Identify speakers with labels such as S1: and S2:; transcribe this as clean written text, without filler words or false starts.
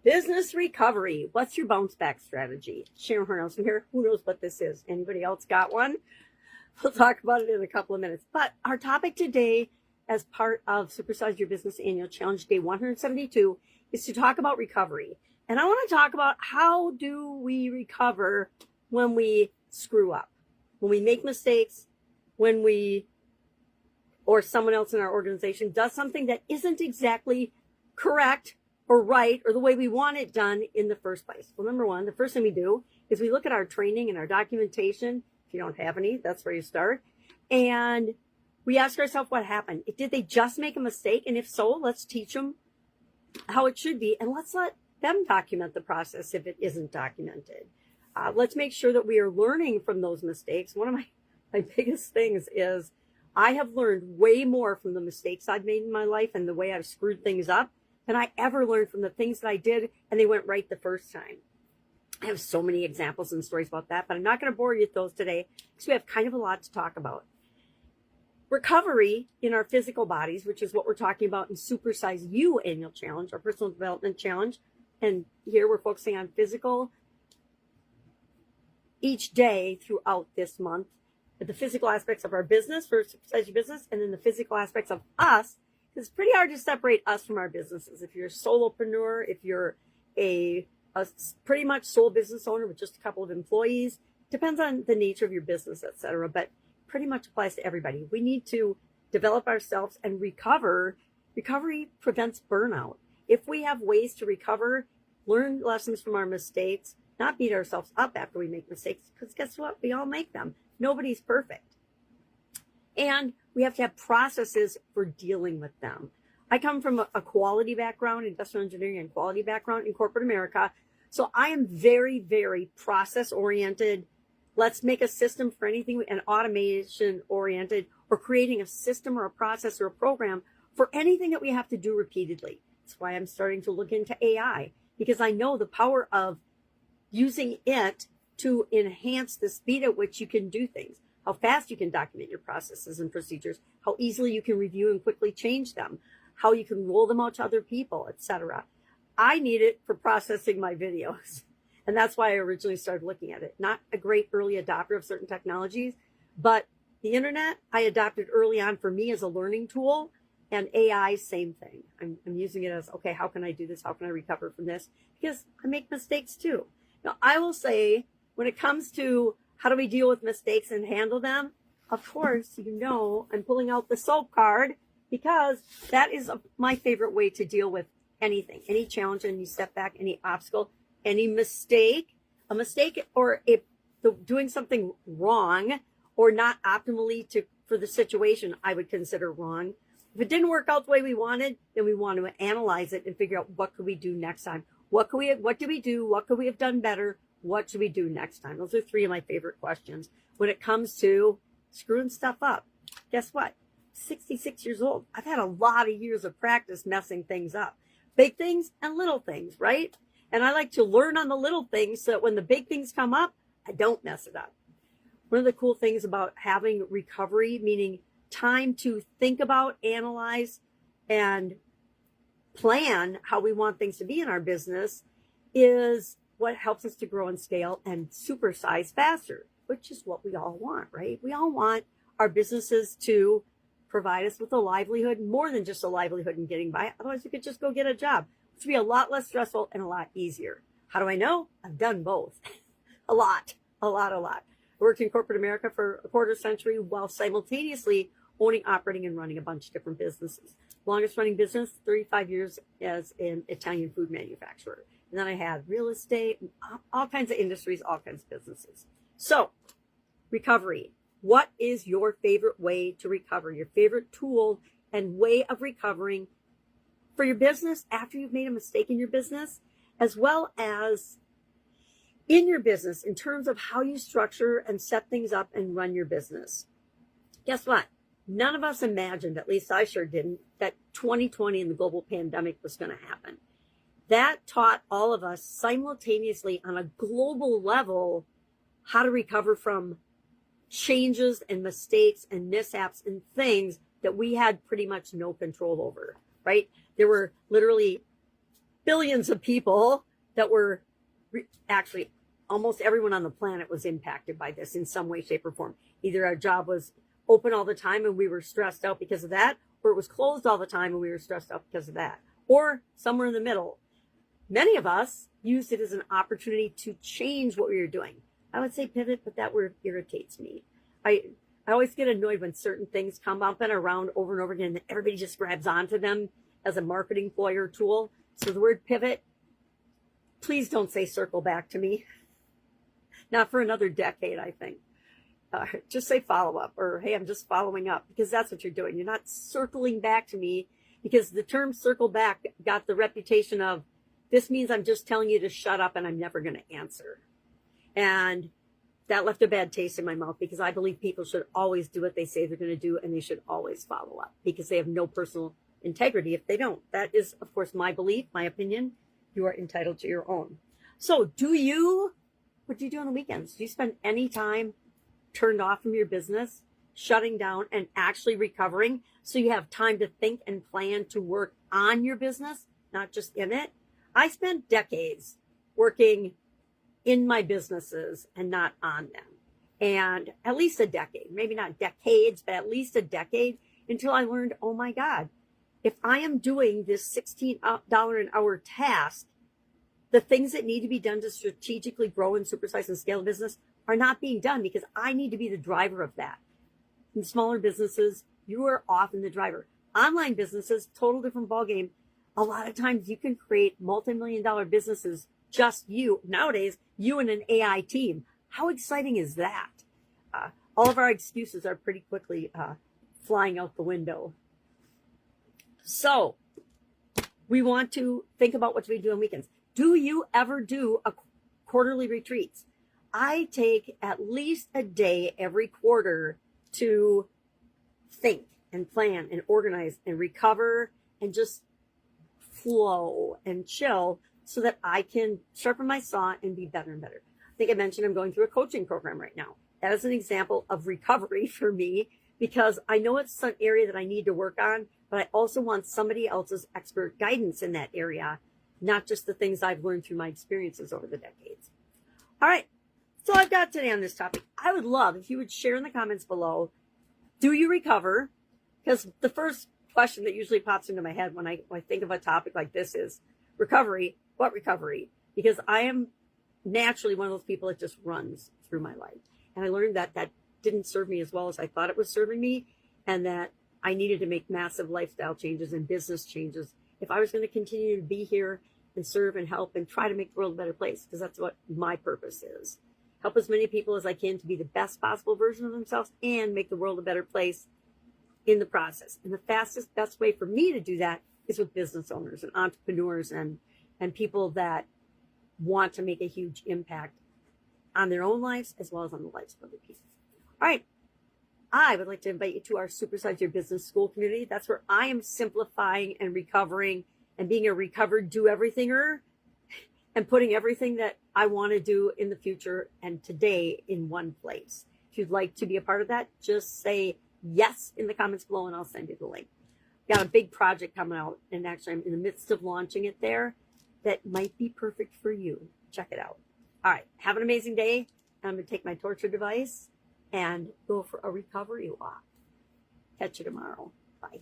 S1: Business recovery. What's your bounce back strategy? Sharon Horne-Ellstrom here. Who knows what this is? Anybody else got one? We'll talk about it in a couple of minutes. But our topic today, as part of Supersize Your Business Annual Challenge Day 172, is to talk about recovery. And I want to talk about how do we recover when we screw up, when we make mistakes, when we or someone else in our organization does something that isn't exactly correct or right or the way we want it done in the first place. Well, number one, the first thing we do is we look at our training and our documentation. If you don't have any, that's where you start. And we ask ourselves what happened. Did they just make a mistake? And if so, let's teach them how it should be. And let's let them document the process if it isn't documented. Let's make sure that we are learning from those mistakes. One of my biggest things is I have learned way more from the mistakes I've made in my life and the way I've screwed things up than I ever learned from the things that I did and they went right the first time. I have so many examples and stories about that, but I'm not going to bore you with those today because we have kind of a lot to talk about. Recovery in our physical bodies, which is what we're talking about in Supersize You Annual Challenge, our personal development challenge. And here we're focusing on physical each day throughout this month. The physical aspects of our business for Supersize Your Business, and then the physical aspects of us. It's pretty hard to separate us from our businesses. If you're a solopreneur, if you're a pretty much sole business owner with just a couple of employees, depends on the nature of your business, etc. But pretty much applies to everybody. We need to develop ourselves and recover. Recovery prevents burnout. If we have ways to recover, learn lessons from our mistakes, not beat ourselves up after we make mistakes, because guess what? We all make them. Nobody's perfect. And we have to have processes for dealing with them. I come from a quality background, industrial engineering and quality background in corporate America. So I am very, very process oriented. Let's make a system for anything, and automation oriented, or creating a system or a process or a program for anything that we have to do repeatedly. That's why I'm starting to look into AI, because I know the power of using it to enhance the speed at which you can do things, how fast you can document your processes and procedures, how easily you can review and quickly change them, how you can roll them out to other people, etc. I need it for processing my videos. And that's why I originally started looking at it. Not a great early adopter of certain technologies, but the internet I adopted early on for me as a learning tool, and AI, same thing. I'm using it as, okay, how can I do this? How can I recover from this? Because I make mistakes too. Now, I will say, when it comes to how do we deal with mistakes and handle them, of course, you know, I'm pulling out the soap card, because that is my favorite way to deal with anything, any challenge, any setback, any obstacle, any mistake, a mistake, or if doing something wrong or not optimally for the situation I would consider wrong. If it didn't work out the way we wanted, then we want to analyze it and figure out what could we do next time. What did we do? What could we have done better? What should we do next time? Those are three of my favorite questions when it comes to screwing stuff up. Guess what? 66 years old. I've had a lot of years of practice messing things up. Big things and little things, right? And I like to learn on the little things so that when the big things come up, I don't mess it up. One of the cool things about having recovery, meaning time to think about, analyze, and plan how we want things to be in our business, is what helps us to grow and scale and supersize faster, which is what we all want, right? We all want our businesses to provide us with a livelihood, more than just a livelihood and getting by. Otherwise, we could just go get a job, which would be a lot less stressful and a lot easier. How do I know? I've done both. a lot. I worked in corporate America for a quarter century while simultaneously owning, operating, and running a bunch of different businesses. Longest running business, 35 years as an Italian food manufacturer. And then I had real estate, all kinds of industries, all kinds of businesses. So, recovery. What is your favorite way to recover? Your favorite tool and way of recovering for your business after you've made a mistake in your business, as well as in your business in terms of how you structure and set things up and run your business. Guess what? None of us imagined, at least I sure didn't, that 2020 and the global pandemic was going to happen. That taught all of us simultaneously on a global level how to recover from changes and mistakes and mishaps and things that we had pretty much no control over, right? There were literally billions of people that were actually almost everyone on the planet was impacted by this in some way, shape, or form. Either our job was open all the time and we were stressed out because of that, or it was closed all the time and we were stressed out because of that, or somewhere in the middle. Many of us used it as an opportunity to change what we were doing. I would say pivot, but that word irritates me. I always get annoyed when certain things come up and around over and over again, and everybody just grabs onto them as a marketing ploy or tool. So the word pivot, please don't say circle back to me. Not for another decade, I think. Just say follow up, or hey, I'm just following up, because that's what you're doing. You're not circling back to me, because the term circle back got the reputation of, this means I'm just telling you to shut up and I'm never going to answer. And that left a bad taste in my mouth, because I believe people should always do what they say they're going to do, and they should always follow up, because they have no personal integrity if they don't. That is, of course, my belief, my opinion. You are entitled to your own. So what do you do on the weekends? Do you spend any time turned off from your business, shutting down and actually recovering, so you have time to think and plan to work on your business, not just in it? I spent decades working in my businesses and not on them. And at least a decade, maybe not decades, but at least a decade, until I learned, oh my God, if I am doing this $16 an hour task, the things that need to be done to strategically grow and supersize and scale a business are not being done, because I need to be the driver of that. In smaller businesses, you are often the driver. Online businesses, total different ballgame. A lot of times you can create multi-million-dollar businesses, just you. Nowadays, you and an AI team. How exciting is that? All of our excuses are pretty quickly flying out the window. So we want to think about what we do on weekends. Do you ever do a quarterly retreats? I take at least a day every quarter to think and plan and organize and recover and just flow and chill, so that I can sharpen my saw and be better and better. I think I mentioned I'm going through a coaching program right now. That is an example of recovery for me, because I know it's an area that I need to work on, but I also want somebody else's expert guidance in that area, not just the things I've learned through my experiences over the decades. All right. So I've got today on this topic. I would love if you would share in the comments below, do you recover? Because the first question that usually pops into my head when I think of a topic like this is recovery. What recovery? Because I am naturally one of those people that just runs through my life. And I learned that that didn't serve me as well as I thought it was serving me, and that I needed to make massive lifestyle changes and business changes if I was going to continue to be here and serve and help and try to make the world a better place, because that's what my purpose is. Help as many people as I can to be the best possible version of themselves and make the world a better place in the process. And the fastest, best way for me to do that is with business owners and entrepreneurs and people that want to make a huge impact on their own lives as well as on the lives of other people. All right. I would like to invite you to our Supersize Your Business School community. That's where I am simplifying and recovering and being a recovered do-everythinger and putting everything that I want to do in the future and today in one place. If you'd like to be a part of that, just say yes in the comments below and I'll send you the link. Got a big project coming out, and actually I'm in the midst of launching it there that might be perfect for you. Check it out. All right. Have an amazing day. I'm going to take my torture device and go for a recovery walk. Catch you tomorrow. Bye.